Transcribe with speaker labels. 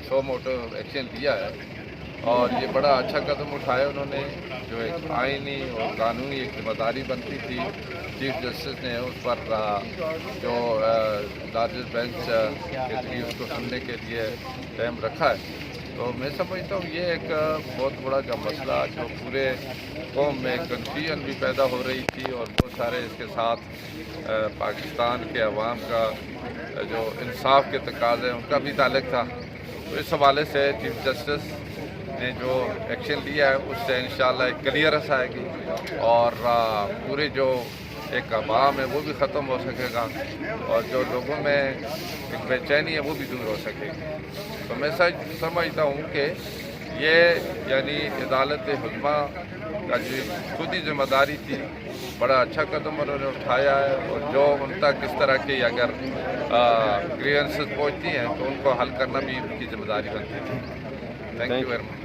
Speaker 1: سو motto action لیا ہے اور یہ بڑا اچھا قدم اٹھایا انہوں نے. جو ایک آئینی اور قانونی ایک ذمہ داری بنتی تھی چیف جسٹس نے اس پر جو لارجسٹ بینچ کے لیے اس کو سننے کے لیے ٹائم رکھا ہے. تو میں سمجھتا ہوں یہ ایک بہت بڑا جو مسئلہ جو پورے قوم میں کنفیوژن بھی پیدا ہو رہی تھی اور بہت سارے اس کے ساتھ پاکستان کے عوام کا جو انصاف کے تقاضے ان کا بھی تعلق تھا. تو اس حوالے سے چیف جسٹس نے جو ایکشن لیا ہے اس سے انشاءاللہ ایک کلیئرنس آئے گی اور پورے جو ایک عوام ہے وہ بھی ختم ہو سکے گا اور جو لوگوں میں ایک بے چینی ہے وہ بھی دور ہو سکے گی. تو میں سمجھتا ہوں کہ یہ یعنی عدالت حکمہ کا جو خود ہی ذمہ داری تھی بڑا اچھا قدم انہوں نے اٹھایا ہے اور جو ان تک اس طرح کی اگر گریونسز پہنچتی ہیں تو ان کو حل کرنا بھی ان کی ذمہ داری بنتی تھی. Thank you very much.